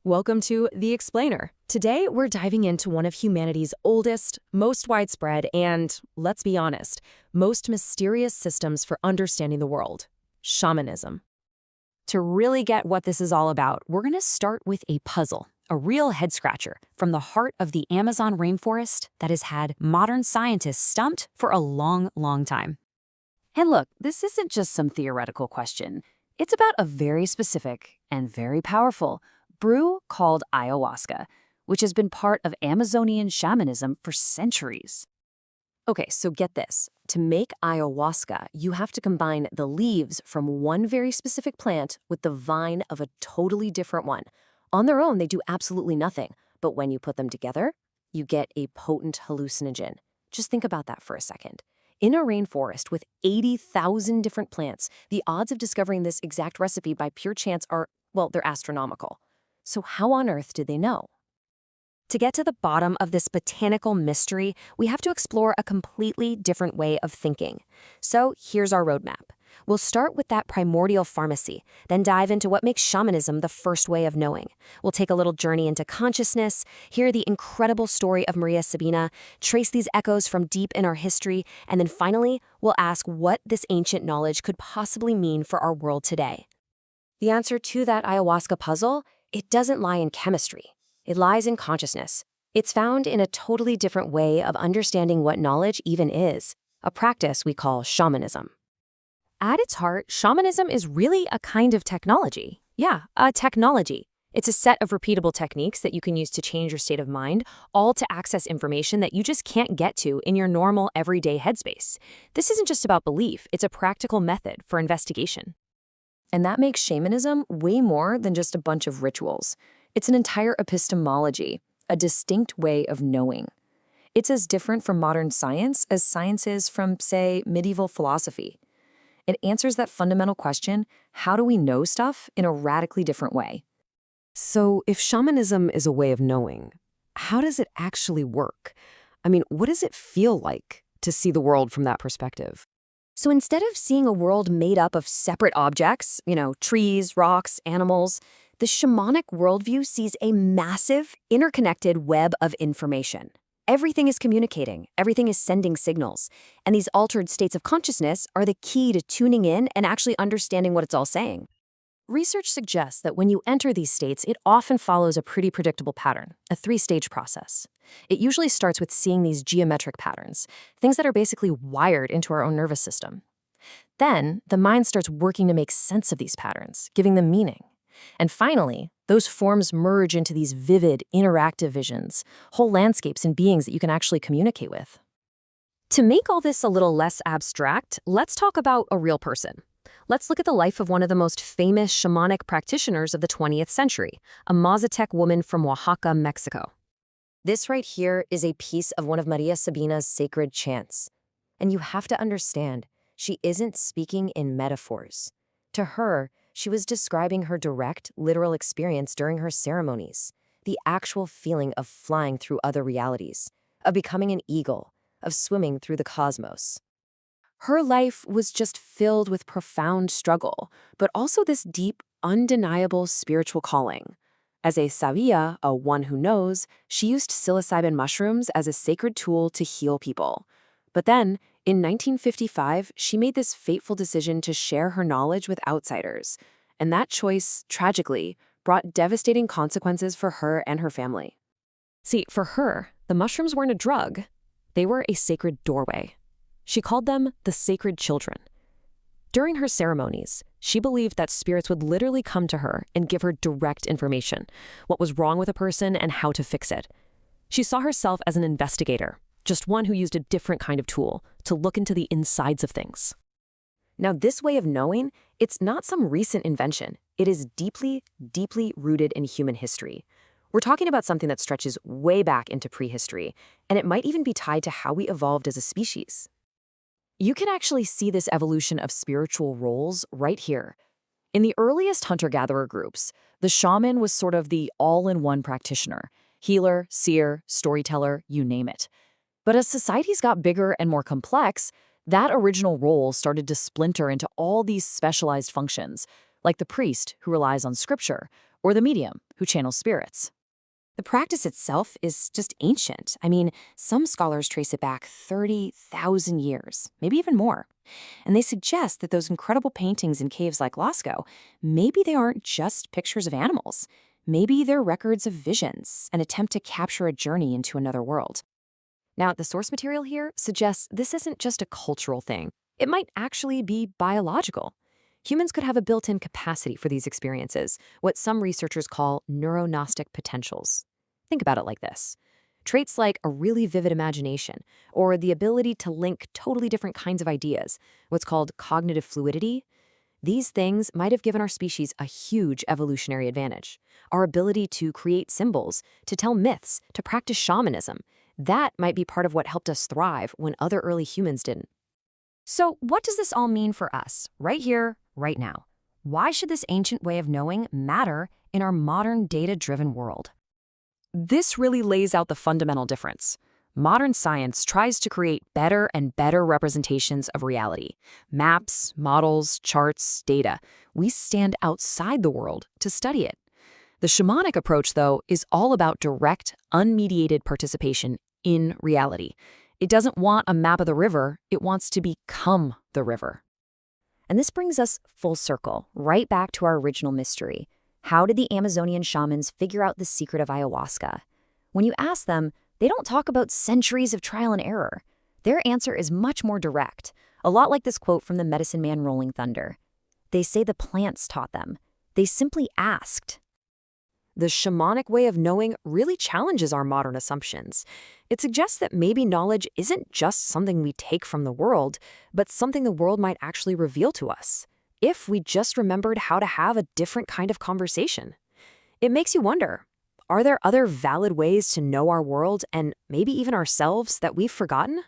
Welcome to The Explainer. Today, we're diving into one of humanity's oldest, most widespread, and, let's be honest, most mysterious systems for understanding the world: shamanism. To really get what this is all about, we're going to start with a puzzle, a real head-scratcher from the heart of the Amazon rainforest that has had modern scientists stumped for a long, long time. And look, this isn't just some theoretical question. It's about a very specific and very powerful brew called ayahuasca, which has been part of Amazonian shamanism for centuries. Okay, so get this. To make ayahuasca, you have to combine the leaves from one very specific plant with the vine of a totally different one. On their own, they do absolutely nothing, but when you put them together, you get a potent hallucinogen. Just think about that for a second. In a rainforest with 80,000 different plants, the odds of discovering this exact recipe by pure chance are, well, they're astronomical. So how on earth did they know? To get to the bottom of this botanical mystery, we have to explore a completely different way of thinking. So here's our roadmap. We'll start with that primordial pharmacy, then dive into what makes shamanism the first way of knowing. We'll take a little journey into consciousness, hear the incredible story of Maria Sabina, trace these echoes from deep in our history, and then finally, we'll ask what this ancient knowledge could possibly mean for our world today. The answer to that ayahuasca puzzle, it doesn't lie in chemistry. It lies in consciousness. It's found in a totally different way of understanding what knowledge even is, a practice we call shamanism. At its heart, shamanism is really a kind of technology. Yeah, a technology. It's a set of repeatable techniques that you can use to change your state of mind, all to access information that you just can't get to in your normal, everyday headspace. This isn't just about belief, it's a practical method for investigation. And that makes shamanism way more than just a bunch of rituals. It's an entire epistemology, a distinct way of knowing. It's as different from modern science as science is from, say, medieval philosophy. It answers that fundamental question, how do we know stuff, in a radically different way? So if shamanism is a way of knowing, how does it actually work? I mean, what does it feel like to see the world from that perspective? So instead of seeing a world made up of separate objects, trees, rocks, animals, the shamanic worldview sees a massive, interconnected web of information. Everything is communicating, everything is sending signals, and these altered states of consciousness are the key to tuning in and actually understanding what it's all saying. Research suggests that when you enter these states, it often follows a pretty predictable pattern, a three-stage process. It usually starts with seeing these geometric patterns, things that are basically wired into our own nervous system. Then, the mind starts working to make sense of these patterns, giving them meaning. And finally, those forms merge into these vivid, interactive visions, whole landscapes and beings that you can actually communicate with. To make all this a little less abstract, let's talk about a real person. Let's look at the life of one of the most famous shamanic practitioners of the 20th century, a Mazatec woman from Oaxaca, Mexico. This right here is a piece of one of Maria Sabina's sacred chants. And you have to understand, she isn't speaking in metaphors. To her, she was describing her direct, literal experience during her ceremonies, the actual feeling of flying through other realities, of becoming an eagle, of swimming through the cosmos. Her life was just filled with profound struggle, but also this deep, undeniable spiritual calling. As a sabia, a one who knows, she used psilocybin mushrooms as a sacred tool to heal people. But then, in 1955, she made this fateful decision to share her knowledge with outsiders. And that choice, tragically, brought devastating consequences for her and her family. See, for her, the mushrooms weren't a drug. They were a sacred doorway. She called them the sacred children. During her ceremonies, she believed that spirits would literally come to her and give her direct information, what was wrong with a person and how to fix it. She saw herself as an investigator, just one who used a different kind of tool to look into the insides of things. Now, this way of knowing, it's not some recent invention. It is deeply, deeply rooted in human history. We're talking about something that stretches way back into prehistory, and it might even be tied to how we evolved as a species. You can actually see this evolution of spiritual roles right here. In the earliest hunter-gatherer groups, the shaman was sort of the all-in-one practitioner, healer, seer, storyteller, you name it. But as societies got bigger and more complex, that original role started to splinter into all these specialized functions, like the priest who relies on scripture, or the medium who channels spirits. The practice itself is just ancient. I mean, some scholars trace it back 30,000 years, maybe even more. And they suggest that those incredible paintings in caves like Lascaux, maybe they aren't just pictures of animals. Maybe they're records of visions, an attempt to capture a journey into another world. Now, the source material here suggests this isn't just a cultural thing. It might actually be biological. Humans could have a built-in capacity for these experiences, what some researchers call neurognostic potentials. Think about it like this. Traits like a really vivid imagination, or the ability to link totally different kinds of ideas, what's called cognitive fluidity. These things might have given our species a huge evolutionary advantage. Our ability to create symbols, to tell myths, to practice shamanism, that might be part of what helped us thrive when other early humans didn't. So, what does this all mean for us, right here, right now? Why should this ancient way of knowing matter in our modern data-driven world? This really lays out the fundamental difference. Modern science tries to create better and better representations of reality. Maps, models, charts, data. We stand outside the world to study it. The shamanic approach, though, is all about direct, unmediated participation in reality. It doesn't want a map of the river, it wants to become the river. And this brings us full circle, right back to our original mystery. How did the Amazonian shamans figure out the secret of ayahuasca? When you ask them, they don't talk about centuries of trial and error. Their answer is much more direct, a lot like this quote from the medicine man Rolling Thunder. They say the plants taught them. They simply asked. The shamanic way of knowing really challenges our modern assumptions. It suggests that maybe knowledge isn't just something we take from the world, but something the world might actually reveal to us, if we just remembered how to have a different kind of conversation. It makes you wonder, are there other valid ways to know our world and maybe even ourselves that we've forgotten?